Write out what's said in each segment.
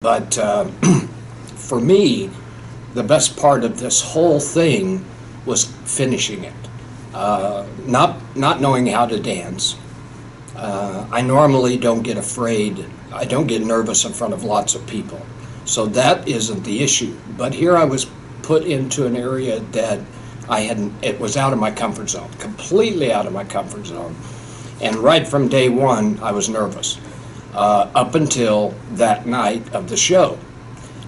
But for me, the best part of this whole thing was finishing it. Not knowing how to dance. I normally don't get afraid. I don't get nervous in front of lots of people. So that isn't the issue. But here I was put into an area that it was out of my comfort zone, completely out of my comfort zone. And right from day one, I was nervous, up until that night of the show.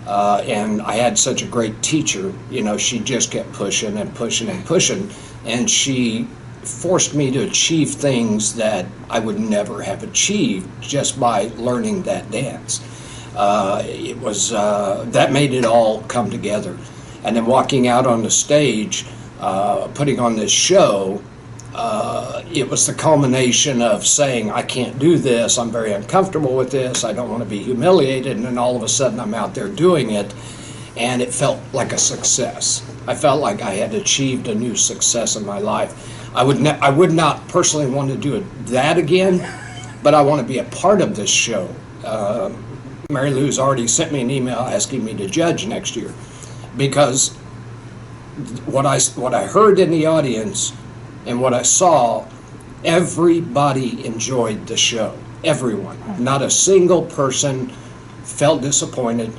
And I had such a great teacher, she just kept pushing and pushing and pushing, and she forced me to achieve things that I would never have achieved just by learning that dance. It was that made it all come together. And then walking out on the stage, putting on this show, it was the culmination of saying, I can't do this, I'm very uncomfortable with this, I don't want to be humiliated, and then all of a sudden I'm out there doing it, and it felt like a success. I felt like I had achieved a new success in my life. I would not personally want to do that again, but I want to be a part of this show. Mary Lou's already sent me an email asking me to judge next year, because what I heard in the audience and what I saw, everybody enjoyed the show. Everyone. Not a single person felt disappointed.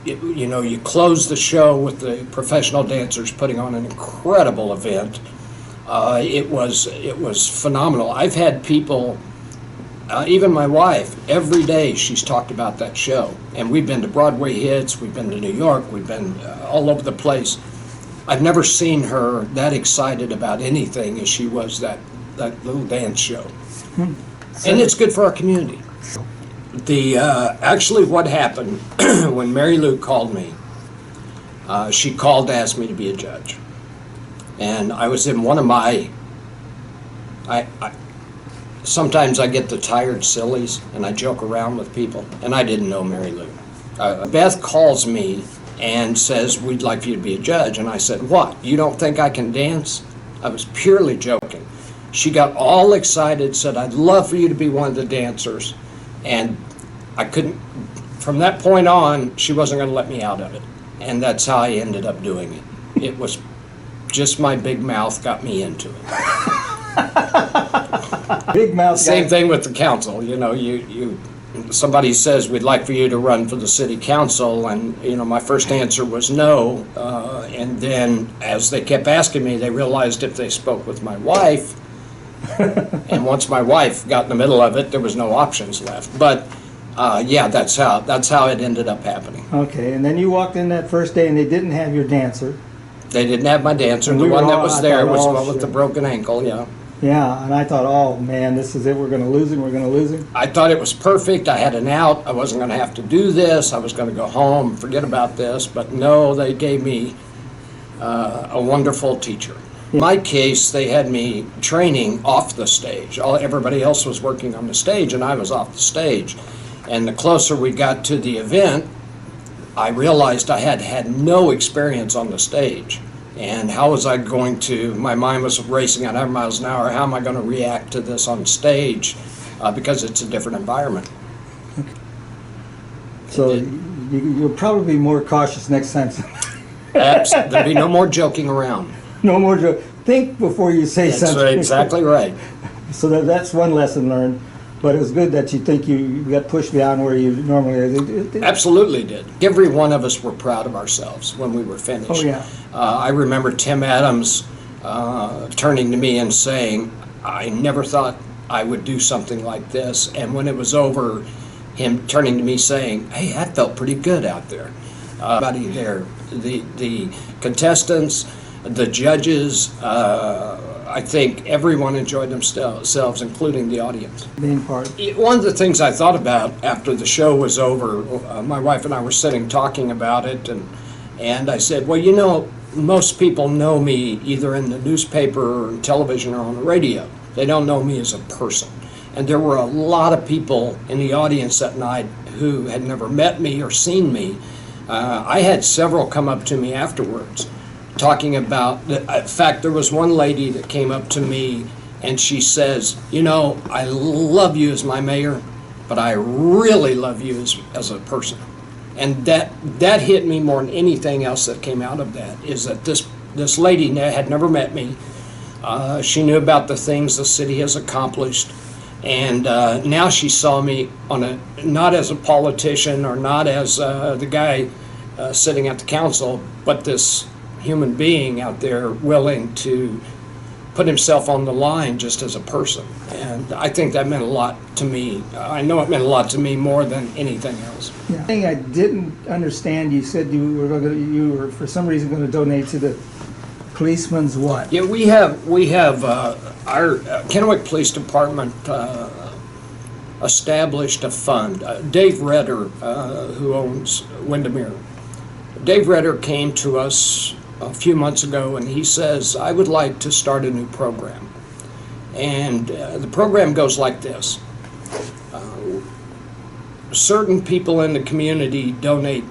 You close the show with the professional dancers putting on an incredible event. It was phenomenal. I've had people, even my wife, every day she's talked about that show. And we've been to Broadway hits, we've been to New York, we've been all over the place. I've never seen her that excited about anything as she was that little dance show. And it's good for our community. Actually what happened when Mary Lou called me, she called to ask me to be a judge. And I was in one of my, sometimes I get the tired sillies and I joke around with people, and I didn't know Mary Lou. Beth calls me and says, we'd like for you to be a judge. And I said, what? You don't think I can dance? I was purely joking. She got all excited, said, I'd love for you to be one of the dancers. And I couldn't, from that point on, she wasn't going to let me out of it. And that's how I ended up doing it. It was just my big mouth got me into it. Big mouth. Same thing with the council. Somebody says, we'd like for you to run for the city council, and my first answer was no, and then as they kept asking me, they realized if they spoke with my wife, and once my wife got in the middle of it, there was no options left. But yeah, that's how it ended up happening. Okay, and then you walked in that first day and they didn't have your dancer. They didn't have my dancer. The one that was there was the one with the broken ankle. Yeah, and I thought, oh man, this is it, we're going to lose him. I thought it was perfect. I had an out. I wasn't going to have to do this. I was going to go home, forget about this. But no, they gave me a wonderful teacher. In my case, they had me training off the stage. Everybody else was working on the stage, and I was off the stage. And the closer we got to the event, I realized I had had no experience on the stage. And how was I going to, my mind was racing at 100 miles an hour, how am I going to react to this on stage? Because it's a different environment. So you'll probably be more cautious next time. There'll be no more joking around. No more joke. Think before you say something. That's exactly right. So that's one lesson learned. But it was good that you think you got pushed beyond where you normally. Absolutely did. Every one of us were proud of ourselves when we were finished. Oh yeah. I remember Tim Adams turning to me and saying, I never thought I would do something like this. And when it was over, him turning to me saying, hey, that felt pretty good out there. Everybody there, the contestants, the judges, I think everyone enjoyed themselves, including the audience. Main part. One of the things I thought about after the show was over, my wife and I were sitting talking about it, and I said, well, most people know me either in the newspaper or television or on the radio. They don't know me as a person. And there were a lot of people in the audience that night who had never met me or seen me. I had several come up to me afterwards talking about, in fact, there was one lady that came up to me and she says, I love you as my mayor, but I really love you as a person. And that hit me more than anything else that came out of that, is that this lady had never met me. She knew about the things the city has accomplished, and now she saw me not as a politician or not as the guy sitting at the council, but this human being out there willing to put himself on the line just as a person. And I think that meant a lot to me. I know it meant a lot to me more than anything else. Yeah. Thing I didn't understand, you said you were for some reason going to donate to the policeman's what? Yeah, we have our Kennewick Police Department established a fund. Dave Redder, who owns Windermere, Dave Redder came to us a few months ago, and he says, I would like to start a new program. And the program goes like this. Certain people in the community donate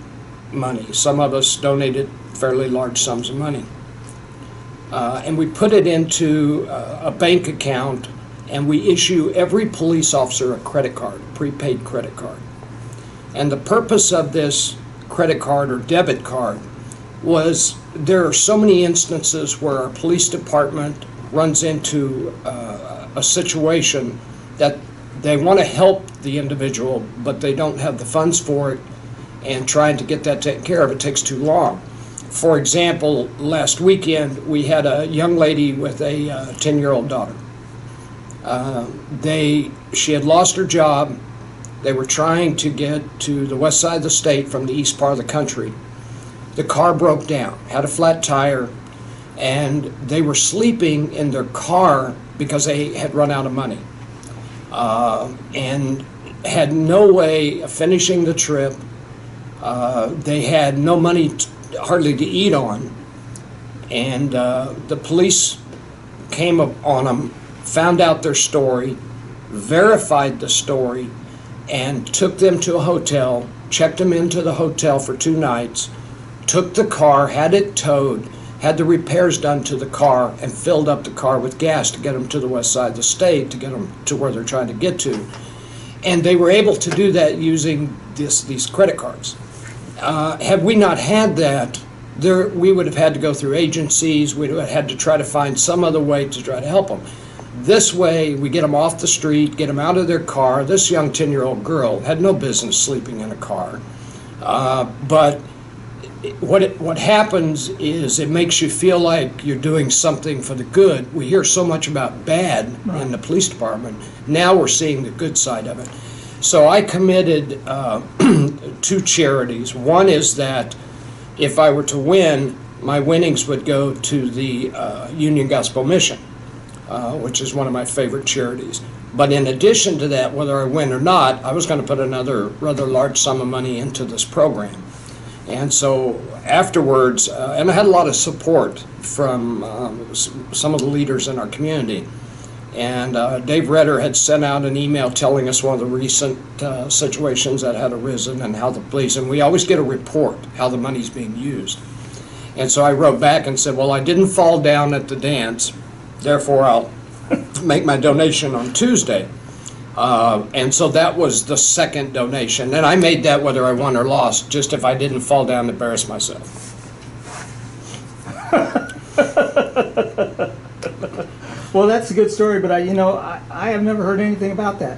money. Some of us donated fairly large sums of money. And we put it into a bank account, and we issue every police officer a credit card, a prepaid credit card. And the purpose of this credit card or debit card was, there are so many instances where our police department runs into a situation that they want to help the individual, but they don't have the funds for it, and trying to get that taken care of, it takes too long. For example, last weekend we had a young lady with a 10-year-old daughter. She had lost her job. They were trying to get to the west side of the state from the east part of the country. The car broke down, had a flat tire, and they were sleeping in their car because they had run out of money and had no way of finishing the trip. They had no money hardly to eat on, and the police came on them, found out their story, verified the story, and took them to a hotel, checked them into the hotel for 2 nights, took the car, had it towed, had the repairs done to the car, and filled up the car with gas to get them to the west side of the state, to get them to where they're trying to get to. And they were able to do that using these credit cards. Had we not had that, we would have had to go through agencies. We would have had to try to find some other way to try to help them. This way, we get them off the street, get them out of their car. This young 10-year-old girl had no business sleeping in a car. But what happens is, it makes you feel like you're doing something for the good. We hear so much about bad in the police department. Now we're seeing the good side of it. So I committed 2 charities. One is that if I were to win, my winnings would go to the Union Gospel Mission, which is one of my favorite charities. But in addition to that, whether I win or not, I was going to put another rather large sum of money into this program. And so afterwards, and I had a lot of support from some of the leaders in our community. And Dave Redder had sent out an email telling us one of the recent situations that had arisen and how the police, and we always get a report how the money's being used. And so I wrote back and said, well, I didn't fall down at the dance, therefore I'll make my donation on Tuesday. And so that was the second donation. And I made that whether I won or lost, just if I didn't fall down and embarrass myself. Well, that's a good story, but I have never heard anything about that.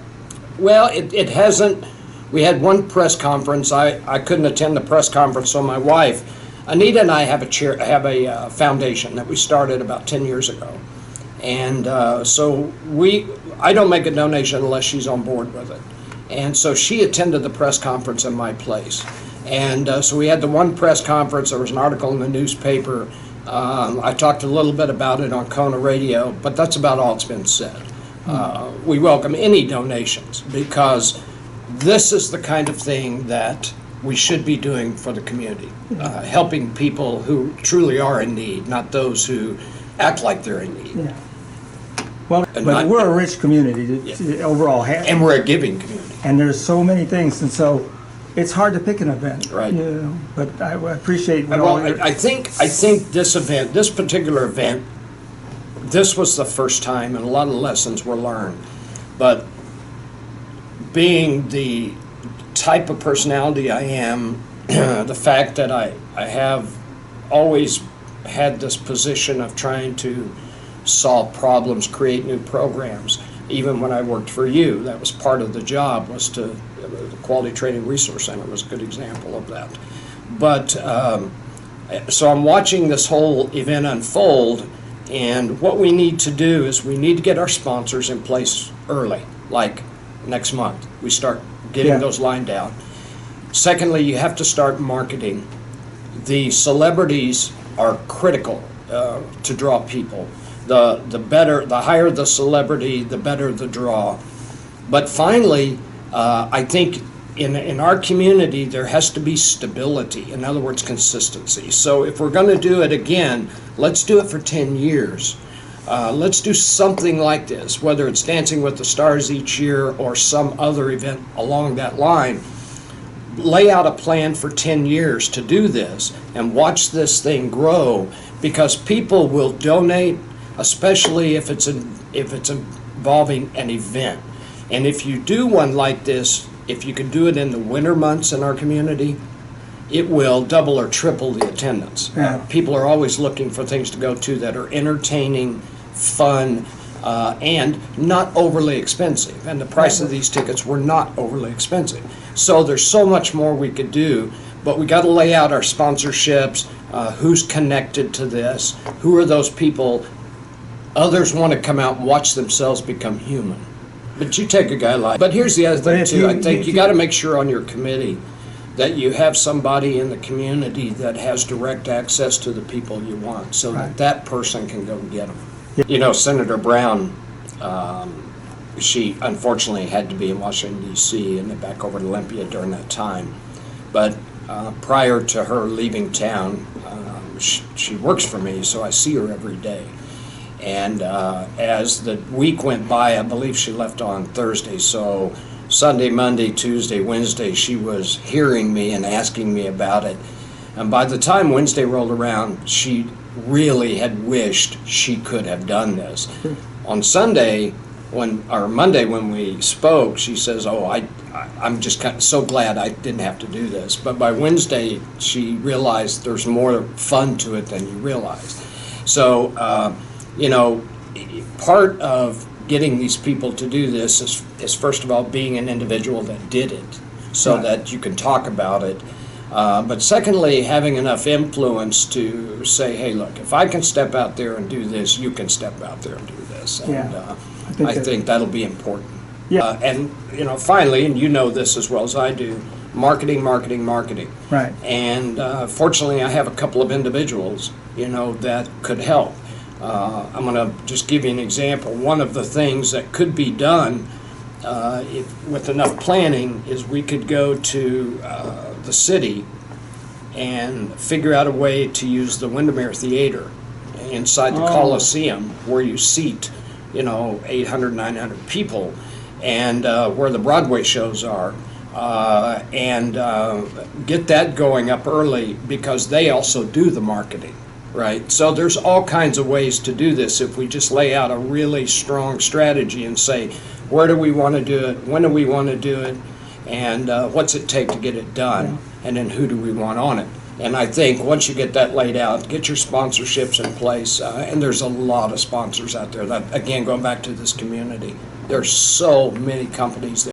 Well, it hasn't. We had one press conference. I couldn't attend the press conference, so my wife, Anita, and I have a foundation that we started about 10 years ago. And so I don't make a donation unless she's on board with it. And so she attended the press conference in my place. And so we had the one press conference. There was an article in the newspaper. I talked a little bit about it on Kona Radio, but that's about all that's been said. We welcome any donations, because this is the kind of thing that we should be doing for the community, helping people who truly are in need, not those who act like they're in need. Yeah. Well, but we're a rich community overall, and we're a giving community. And there's so many things, and so it's hard to pick an event, right? But I appreciate. I think this event, this particular event, this was the first time, and a lot of lessons were learned. But being the type of personality I am, the fact that I have always had this position of trying to solve problems, create new programs. Even when I worked for you, that was part of the job, was to, the Quality Training Resource Center was a good example of that. But, so I'm watching this whole event unfold, and what we need to do is we need to get our sponsors in place early, like next month. We start getting those lined out. Secondly, you have to start marketing. The celebrities are critical to draw people. The higher the celebrity, the better the draw. But finally, I think in our community, there has to be stability. In other words, consistency. So if we're going to do it again, let's do it for 10 years. Let's do something like this, whether it's Dancing with the Stars each year or some other event along that line. Lay out a plan for 10 years to do this and watch this thing grow, because people will donate, especially if it's involving an event. And if you do one like this, if you can do it in the winter months in our community, it will double or triple the attendance. People are always looking for things to go to that are entertaining, fun, and not overly expensive. And the price of these tickets were not overly expensive. So there's so much more we could do, but we got to lay out our sponsorships, who's connected to this, who are those people. Others want to come out and watch themselves become human. But you take a guy like, but here's the other thing too, I think you got to make sure on your committee that you have somebody in the community that has direct access to the people you want, so that person can go get them. You know, Senator Brown, she unfortunately had to be in Washington, D.C. and then back over to Olympia during that time. But prior to her leaving town, she works for me, so I see her every day. And as the week went by, I believe she left on Thursday, so Sunday, Monday, Tuesday, Wednesday, she was hearing me and asking me about it. And by the time Wednesday rolled around, she really had wished she could have done this. On Sunday, Monday when we spoke, she says, "Oh, I'm just so glad I didn't have to do this." But by Wednesday, she realized there's more fun to it than you realized. So, you know, part of getting these people to do this is first of all being an individual that did it, so that you can talk about it. But secondly, having enough influence to say, hey, look, if I can step out there and do this, you can step out there and do this. And I think that'll be important. And, you know, finally, and you know this as well as I do, marketing. Right. And fortunately, I have a couple of individuals, you know, that could help. I'm going to just give you an example. One of the things that could be done with enough planning is we could go to the city and figure out a way to use the Windermere Theater inside the Coliseum, where you seat, you know, 800, 900 people, and where the Broadway shows are, and get that going up early, because they also do the marketing. Right, so there's all kinds of ways to do this if we just lay out a really strong strategy and say, where do we want to do it, when do we want to do it, and what's it take to get it done, and then who do we want on it. And I think once you get that laid out, get your sponsorships in place, and there's a lot of sponsors out there that, again, going back to this community, there's so many companies that